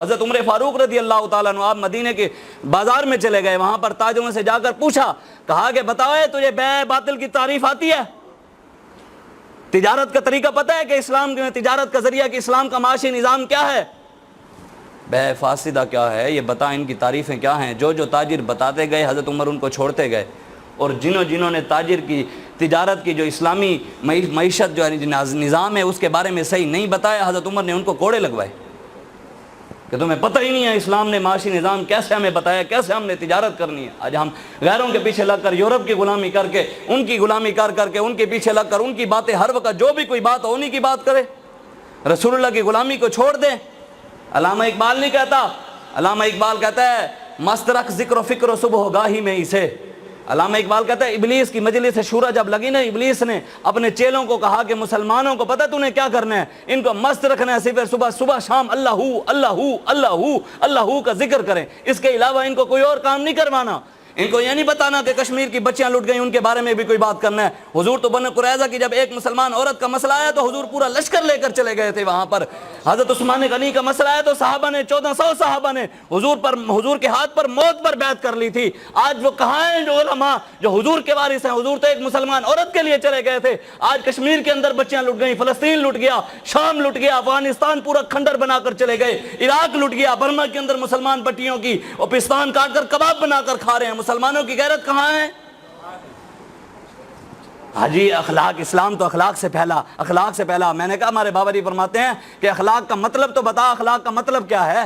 حضرت عمر فاروق رضی اللہ تعالیٰ عنہ آپ مدینے کے بازار میں چلے گئے، وہاں پر تاجروں سے جا کر پوچھا، کہا کہ بتاؤ تجھے بیع باطل کی تعریف آتی ہے؟ تجارت کا طریقہ پتہ ہے کہ اسلام میں تجارت کا ذریعہ کہ اسلام کا معاشی نظام کیا ہے؟ بیع فاسدہ کیا ہے یہ بتا، ان کی تعریفیں کیا ہیں؟ جو تاجر بتاتے گئے حضرت عمر ان کو چھوڑتے گئے، اور جنہوں نے تاجر کی تجارت کی جو اسلامی معیشت جو نظام ہے اس کے بارے میں صحیح نہیں بتایا، حضرت عمر نے ان کو کوڑے لگوائے کہ تمہیں پتہ ہی نہیں ہے اسلام نے معاشی نظام کیسے ہمیں بتایا، کیسے ہم نے تجارت کرنی ہے۔ آج ہم غیروں کے پیچھے لگ کر، یورپ کی غلامی کر کے، ان کی غلامی کر کے، ان کے پیچھے لگ کر ان کی باتیں ہر وقت جو بھی کوئی بات ہو انہی کی بات کرے، رسول اللہ کی غلامی کو چھوڑ دیں۔ علامہ اقبال نہیں کہتا، علامہ اقبال کہتا ہے مست رکھ ذکر و فکر و صبح گاہی میں اسے۔ علامہ اقبال کہتا ہے ابلیس کی مجلس شورا جب لگی نا، ابلیس نے اپنے چیلوں کو کہا کہ مسلمانوں کو پتہ تو نے کیا کرنا ہے، ان کو مست رکھنا ہے، صرف صبح شام اللہ ہو اللہ ہو اللہ ہو اللہ ہو کا ذکر کریں، اس کے علاوہ ان کو کوئی اور کام نہیں کروانا۔ ان کو یہ نہیں بتانا کہ کشمیر کی بچیاں لٹ گئیں ان کے بارے میں بھی کوئی بات کرنا ہے۔ حضور تو بنو قریظہ کی جب ایک مسلمان عورت کا مسئلہ آیا تو حضور پورا لشکر لے کر چلے گئے تھے وہاں پر۔ حضرت عثمان غنی کا مسئلہ آیا تو صحابہ نے 1400 صحابہ نے حضور کے ہاتھ پر موت پر بیعت کر لی تھی۔ آج وہ کہاں ہیں جو علماء جو حضور کے وارث ہیں؟ حضور تو ایک مسلمان عورت کے لیے چلے گئے تھے، آج کشمیر کے اندر بچیاں لٹ گئیں، فلسطین لٹ گیا، شام لٹ گیا، افغانستان پورا کھنڈر بنا کر چلے گئے، عراق لٹ گیا، برما کے اندر مسلمان بٹیوں کی اور پستان کاٹ کر کباب بنا کر کھا رہے ہیں۔ مسلمانوں کی غیرت کہاں ہے؟ حاجی اخلاق، اسلام تو اخلاق سے پہلا۔ میں نے کہا ہمارے بابا جی فرماتے ہیں کہ اخلاق کا مطلب تو بتا، اخلاق کا مطلب کیا ہے؟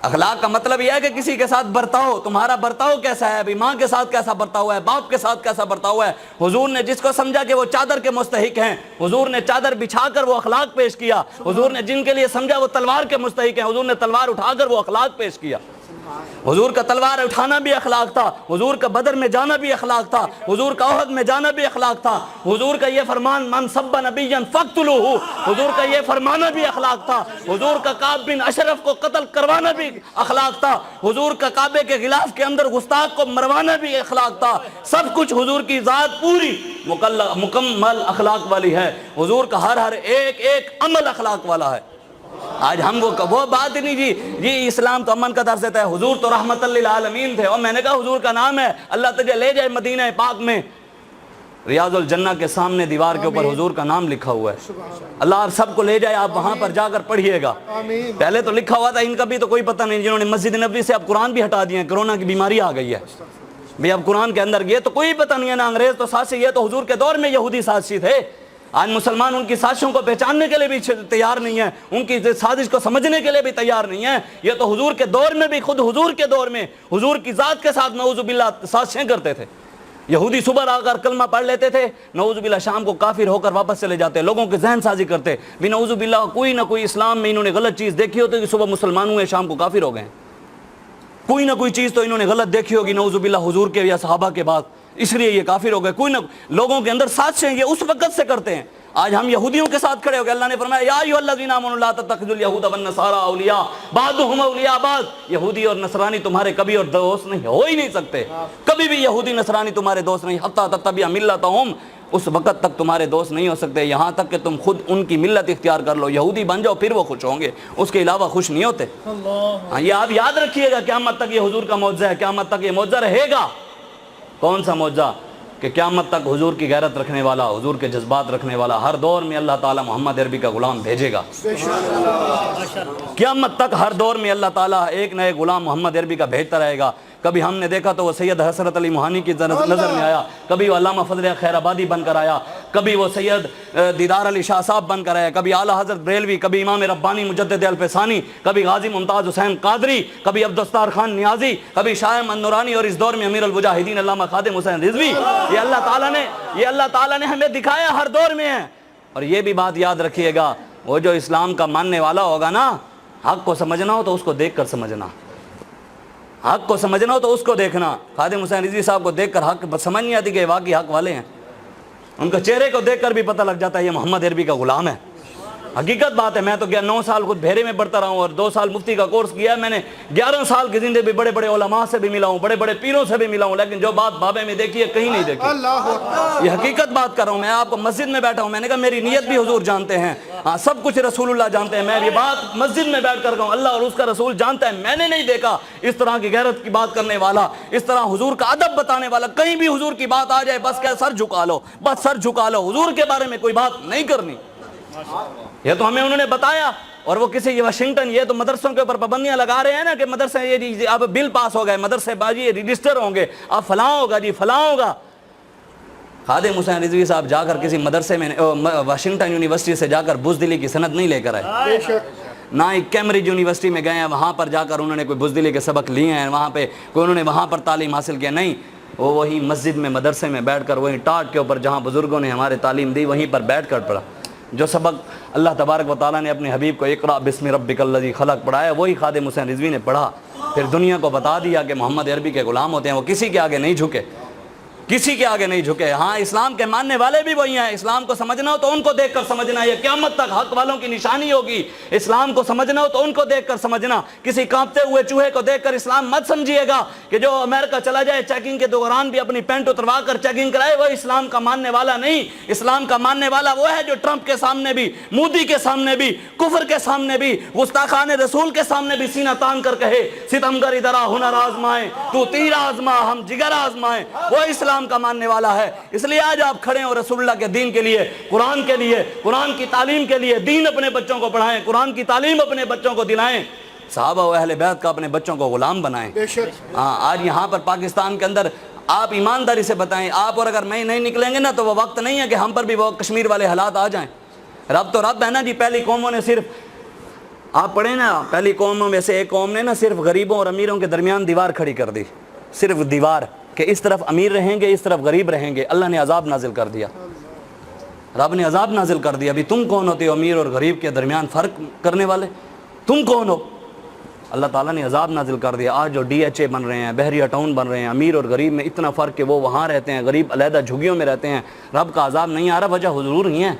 اخلاق کا مطلب یہ ہے کہ کسی کے ساتھ برتاؤ، تمہارا برتاؤ کیسا ہے، ماں کے ساتھ کیسا برتاؤ ہے، باپ کے ساتھ کیسا برتاؤ ہے۔ حضور نے جس کو سمجھا کہ وہ چادر کے مستحق ہیں، حضور نے چادر بچھا کر وہ اخلاق پیش کیا۔ حضور نے جن کے لیے سمجھا وہ تلوار کے مستحق ہیں، حضور نے تلوار اٹھا کر وہ اخلاق پیش کیا۔ حضور کا تلوار اٹھانا بھی اخلاق تھا، حضور کا بدر میں جانا بھی اخلاق تھا، حضور کا احد میں جانا بھی اخلاق تھا، حضور کا یہ فرمان من سب نبیا فاقتلوہ، حضور کا یہ فرمانا بھی اخلاق تھا، حضور کا کعب بن اشرف کو قتل کروانا بھی اخلاق تھا، حضور کا کعبے کے غلاف کے اندر گستاخ کو مروانا بھی اخلاق تھا۔ سب کچھ حضور کی ذات پوری مکمل اخلاق والی ہے، حضور کا ہر ایک عمل اخلاق والا ہے۔ آج ہم وہ بات نہیں جی اسلام تو امن کا درس دیتا ہے، حضور تو رحمت للعالمین تھے۔ اور میں نے کہا حضور کا نام ہے، اللہ تجھے لے جائے مدینہ پاک میں، ریاض الجنہ کے سامنے دیوار کے اوپر حضور کا نام لکھا ہوا ہے، اللہ آپ سب کو لے جائے، آپ وہاں پر جا کر پڑھیے گا۔ پہلے تو لکھا ہوا تھا، ان کا بھی تو کوئی پتہ نہیں، جنہوں نے مسجد نبوی سے اب قرآن بھی ہٹا دیے ہیں، کرونا کی بیماری آ گئی ہے بھئی، اب قرآن کے اندر یہ تو کوئی پتہ نہیں ہے، نہ انگریز تو سازشی، یہ تو حضور کے دور میں یہودی سازشی تھے۔ آج مسلمان ان کی سازشوں کو پہچاننے کے لیے بھی تیار نہیں ہے، ان کی سازش کو سمجھنے کے لیے بھی تیار نہیں ہے۔ یہ تو حضور کے دور میں بھی، خود حضور کے دور میں حضور کی ذات کے ساتھ نعوذ باللہ سازشیں کرتے تھے۔ یہودی صبح آ کر کلمہ پڑھ لیتے تھے، نعوذ باللہ شام کو کافر ہو کر واپس چلے جاتے، لوگوں کے ذہن سازی کرتے بھی، نعوذ باللہ کوئی نہ کوئی اسلام میں انہوں نے غلط چیز دیکھی ہوتی کہ صبح مسلمان ہوئے شام کو کافر ہو گئے، کوئی نہ کوئی چیز تو انہوں نے غلط دیکھی ہوگی نعوذ باللہ حضور کے یا صحابہ کے بعد، اس لیے یہ کافر ہو گئے۔ کوئی نہ لوگوں کے اندر سازشیں یہ اس وقت سے کرتے ہیں۔ آج ہم یہودیوں کے ساتھ کھڑے ہو گئے، اللہ نے فرمایا یا ایھا الذین آمنوا لا تتخذوا اليہود والنصارى اولیاء بعضهم اولیاء بعض، یہودی اور نصرانی تمہارے کبھی اور دوست نہیں ہو ہی نہیں سکتے، کبھی بھی یہودی نصرانی تمہارے دوست نہیں، حتی تتبع ملتہم، اس وقت تک تمہارے دوست نہیں ہو سکتے یہاں تک کہ تم خود ان کی ملت اختیار کر لو، یہودی بن جاؤ پھر وہ خوش ہوں گے، اس کے علاوہ خوش نہیں ہوتے۔ ہاں یہ آپ یاد رکھیے گا، قیامت تک یہ حضور کا معجزہ ہے، قیامت تک یہ معجزہ رہے گا۔ کون سا معجزہ؟ کہ قیامت تک حضور کی غیرت رکھنے والا، حضور کے جذبات رکھنے والا ہر دور میں اللہ تعالیٰ محمد عربی کا غلام بھیجے گا۔ قیامت تک ہر دور میں اللہ تعالیٰ ایک نئے غلام محمد عربی کا بھیجتا رہے گا۔ کبھی ہم نے دیکھا تو وہ سید حسرت علی موہانی کی نظر میں آیا، کبھی وہ علامہ فضل خیر آبادی بن کر آیا، کبھی وہ سید دیدار علی شاہ صاحب بن کر آیا، کبھی اعلیٰ حضرت بریلوی، کبھی امام ربانی مجدد الفسانی، کبھی غازی ممتاز حسین قادری، کبھی عبدالستار خان نیازی، کبھی شاہ احمد نورانی، اور اس دور میں امیر المجاہدین علامہ خادم حسین رضوی۔ یہ اللہ تعالیٰ نے ہمیں دکھایا ہر دور میں ہے۔ اور یہ بھی بات یاد رکھیے گا، وہ جو اسلام کا ماننے والا ہوگا نا، حق کو سمجھنا ہو تو اس کو دیکھ کر سمجھنا، حق کو سمجھنا ہو تو اس کو دیکھنا۔ خادم حسین رضوی صاحب کو دیکھ کر حق سمجھ نہیں آتی کہ واقعی حق والے ہیں، ان کے چہرے کو دیکھ کر بھی پتہ لگ جاتا ہے یہ محمد عربی کا غلام ہے۔ حقیقت بات ہے. میں تو 9 سال خود بھیرے میں پڑھتا رہا ہوں اور 2 سال مفتی کا کورس کیا ہے میں نے. 11 سال کی زندگی بڑے بڑے علماء سے بھی ملا ہوں, بڑے بڑے پیروں سے بھی ملا ہوں, لیکن جو بات بابے میں دیکھی ہے کہیں نہیں دیکھی. یہ حقیقت بات کر رہا ہوں. میں آپ کو مسجد میں بیٹھا ہوں, میں نے کہا میری نیت بھی حضور جانتے ہیں, ہاں سب کچھ رسول اللہ جانتے ہیں. میں یہ بات مسجد میں بیٹھ کر کہوں اللہ اور اس کا رسول جانتا ہے. میں نے نہیں دیکھا اس طرح کی غیرت کی بات کرنے والا, اس طرح حضور کا ادب بتانے والا. کہیں بھی حضور کی بات آ جائے بس کیا سر جھکا لو, بس سر جھکا لو, حضور کے بارے میں کوئی بات نہیں کرنی. یہ تو ہمیں انہوں نے بتایا. اور وہ کسی واشنگٹن, یہ تو مدرسوں کے اوپر پابندیاں لگا رہے ہیں نا کہ مدرسے یہ اب بل پاس ہو گئے, مدرسے باجی رجسٹر ہوں گے, اب فلاں ہوگا جی فلاں ہوگا. خادم حسین رضوی صاحب جا کر کسی مدرسے میں واشنگٹن یونیورسٹی سے جا کر بزدلی کی سند نہیں لے کر آئے, نہ ہی کیمبرج یونیورسٹی میں گئے ہیں وہاں پر جا کر انہوں نے کوئی بزدلی کے سبق لیے ہیں, وہاں پہ کوئی انہوں نے وہاں پر تعلیم حاصل کیا نہیں. وہ وہی مسجد میں مدرسے میں بیٹھ کر وہیں ٹاٹ کے اوپر جہاں بزرگوں نے ہمارے تعلیم دی وہیں پر بیٹھ کر پڑھا. جو سبق اللہ تبارک و تعالیٰ نے اپنے حبیب کو اقرأ بسم ربک الذی خلق پڑھایا وہی خادم حسین رضوی نے پڑھا. پھر دنیا کو بتا دیا کہ محمد عربی کے غلام ہوتے ہیں. وہ کسی کے آگے نہیں جھکے, کسی کے آگے نہیں جھکے. ہاں اسلام کے ماننے والے بھی وہی ہیں. اسلام کو سمجھنا ہو تو ان کو دیکھ کر سمجھنا, یہ قیامت تک حق والوں کی نشانی ہوگی. اسلام کو سمجھنا ہو تو ان کو دیکھ کر سمجھنا. کسی کانپتے ہوئے چوہے کو دیکھ کر اسلام مت سمجھیے گا کہ جو امریکہ چلا جائے چیکنگ کے دوران بھی اپنی پینٹ اتروا کر چیکنگ کرائے, وہ اسلام کا ماننے والا نہیں. اسلام کا ماننے والا وہ ہے جو ٹرمپ کے سامنے بھی, مودی کے سامنے بھی, کفر کے سامنے بھی, گستاخان رسول کے سامنے بھی سینہ تان کر کہے ستمگر ادھر آ ہنر آزمائیں, تو تیر آزما ہم جگر آزمائیں. وہ اسلام کا ماننے والا ہے. اس لیے آج آپ کھڑے ہو رسول اللہ کے دین کے لیے, قرآن کے لیے, قرآن کی تعلیم کے لیے. دین اپنے بچوں کو پڑھائیں, قرآن کی تعلیم اپنے بچوں کو دلائیں, صحابہ و اہل بیت کا اپنے بچوں کو غلام بنائیں. ہاں آج یہاں پر پاکستان کے اندر آپ ایمانداری سے بتائیں, آپ اور اگر میں نہیں نکلیں گے نا تو وہ وقت نہیں ہے کہ ہم پر بھی وہ کشمیر والے حالات آ جائیں. رب تو رب ہے نا جی. پہلی قوموں نے صرف, آپ پڑھیں نا, پہلی قوموں میں سے ایک قوم نے نا صرف غریبوں اور امیروں کے درمیان دیوار کھڑی کر دی, صرف دیوار, کہ اس طرف امیر رہیں گے اس طرف غریب رہیں گے. اللہ نے عذاب نازل کر دیا, رب نے عذاب نازل کر دیا. ابھی تم کون ہوتے ہو امیر اور غریب کے درمیان فرق کرنے والے؟ تم کون ہو؟ اللہ تعالیٰ نے عذاب نازل کر دیا. آج جو ڈی ایچ اے بن رہے ہیں, بحریہ ٹاؤن بن رہے ہیں, امیر اور غریب میں اتنا فرق کہ وہ وہاں رہتے ہیں, غریب علیحدہ جھگیوں میں رہتے ہیں. رب کا عذاب نہیں آ رہا, وجہ حضور ہی ہے.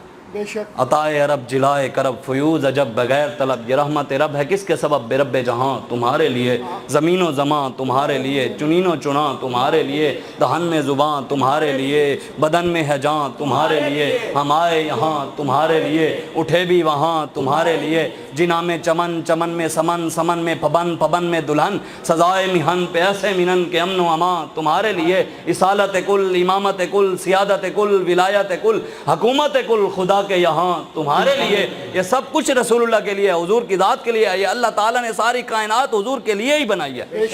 عطائے رب جلائے کرب فیوز عجب بغیر طلب, یہ رحمت رب ہے کس کے سبب, بے رب جہاں تمہارے لیے, زمین و زمان تمہارے لیے, چنین و چنا تمہارے لیے, دہن میں زبان تمہارے لیے, بدن میں ہے جان تمہارے لیے, ہم آئے یہاں تمہارے لیے, اٹھے بھی وہاں تمہارے لیے, جنا میں چمن, چمن میں سمن, سمن میں پبن, پبن میں دلہن, سزائے مہن پہ ایسے منن کے امن و امان تمہارے لیے, اصالت کل, امامت کل, سیادت کل, ولایت کل, حکومت کل خدا کہ یہاں تمہارے لیے. یہ سب کچھ رسول اللہ کے لیے, حضور کی ذات کے لیے. یہ اللہ تعالیٰ نے ساری کائنات حضور کے لیے ہی بنائی ہے.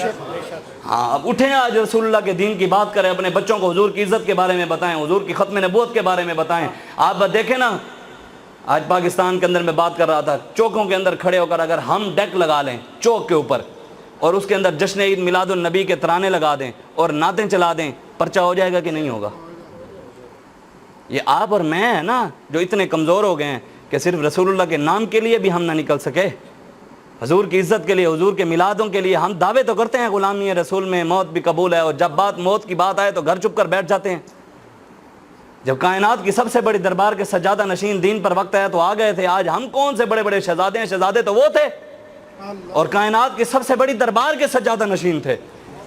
ہاں اب اٹھیں آج رسول اللہ کے دین کی بات کریں, اپنے بچوں کو حضور کی عزت کے بارے میں بتائیں, حضور کی ختم نبوت کے بارے میں بتائیں. آپ دیکھیں نا آج پاکستان کے اندر میں بات کر رہا تھا, چوکوں کے اندر کھڑے ہو کر اگر ہم ڈیک لگا لیں چوک کے اوپر اور اس کے اندر جشن عید میلاد النبی کے ترانے لگا دیں اور نعتیں چلا دیں, پرچہ ہو جائے گا کہ نہیں ہوگا؟ یہ آپ اور میں ہیں نا جو اتنے کمزور ہو گئے ہیں کہ صرف رسول اللہ کے نام کے لیے بھی ہم نہ نکل سکے, حضور کی عزت کے لیے, حضور کے میلادوں کے لیے. ہم دعوے تو کرتے ہیں غلامی رسول میں موت بھی قبول ہے, اور جب موت کی بات آئے تو گھر چھپ کر بیٹھ جاتے ہیں. جب کائنات کی سب سے بڑی دربار کے سجادہ نشین دین پر وقت ہے تو آ گئے تھے. آج ہم کون سے بڑے بڑے شہزادے ہیں؟ شہزادے تو وہ تھے, اور کائنات کی سب سے بڑی دربار کے سجادہ نشین تھے.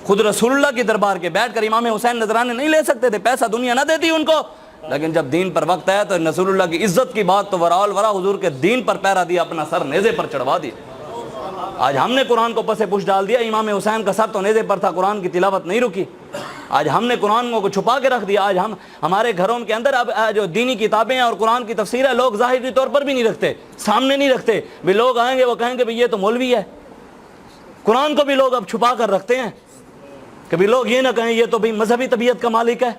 خود رسول اللہ کی دربار کے بیٹھ کر امام حسین نذرانے نہیں لے سکتے تھے, پیسہ دنیا نہ دیتی ان کو. لیکن جب دین پر وقت ہے تو رسول اللہ کی عزت کی بات تو ورا الورا حضور کے دین پر پیرا دیا, اپنا سر نیزے پر چڑھوا دیا. آج ہم نے قرآن کو پس پوش ڈال دیا. امام حسین کا سر تو نیزے پر تھا, قرآن کی تلاوت نہیں رکی. آج ہم نے قرآن کو چھپا کے رکھ دیا. آج ہمارے گھروں کے اندر اب جو دینی کتابیں ہیں اور قرآن کی تفسیر ہے لوگ ظاہری طور پر بھی نہیں رکھتے, سامنے نہیں رکھتے. بھی لوگ آئیں گے وہ کہیں گے بھی یہ تو مولوی ہے. قرآن کو بھی لوگ اب چھپا کر رکھتے ہیں کہ بھی لوگ یہ نہ کہیں یہ تو بھی مذہبی طبیعت کا مالک ہے.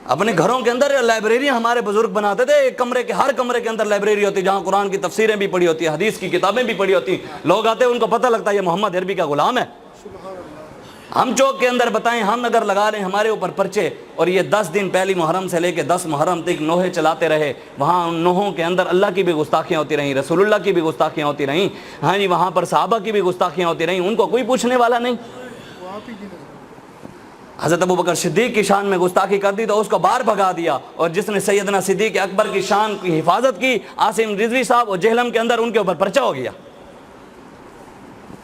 اپنے گھروں کے اندر لائبریری ہمارے بزرگ بناتے تھے, ایک کمرے کے, ہر کمرے کے اندر لائبریری ہوتی جہاں قرآن کی تفسیریں بھی پڑھی ہوتی ہیں, حدیث کی کتابیں بھی پڑھی ہوتی ہیں. لوگ آتے ہیں ان کو پتہ لگتا ہے یہ محمد عربی کا غلام ہے. ہم چوک کے اندر بتائیں, ہم اگر لگا رہے ہیں ہمارے اوپر پرچے, اور یہ 10 دن پہلی محرم سے لے کے 10 محرم تک نوحے چلاتے رہے, وہاں ان نوحوں کے اندر اللہ کی بھی گستاخیاں ہوتی رہیں, رسول اللہ کی بھی گستاخیاں ہوتی رہیں, ہاں جی وہاں پر صحابہ کی بھی گستاخیاں ہوتی رہیں, ان کو کوئی پوچھنے والا نہیں. حضرت ابوبکر صدیق کی شان میں گستاخی کر دی تو اس کو باہر بھگا دیا، اور جس نے سیدنا صدیق اکبر کی شان کی حفاظت کی، عاصم رضوی صاحب، اور جہلم کے اندر ان کے اوپر پرچہ ہو گیا۔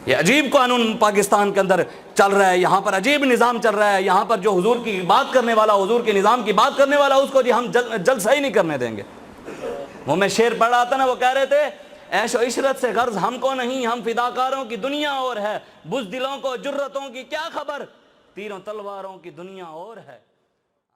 یہ عجیب قانون پاکستان کے اندر چل رہا ہے، یہاں پر عجیب نظام چل رہا ہے، یہاں پر جو حضور کی بات کرنے والا، حضور کے نظام کی بات کرنے والا، اس کو جی ہم جلسہ ہی نہیں کرنے دیں گے۔ وہ میں شعر پڑھ رہا تھا نا، وہ کہہ رہے تھے عیش و عشرت سے غرض ہم کو نہیں، ہم فداکاروں کی دنیا اور ہے، بزدلوں کو جرتوں کی کیا خبر، تیروں تلواروں کی دنیا اور ہے۔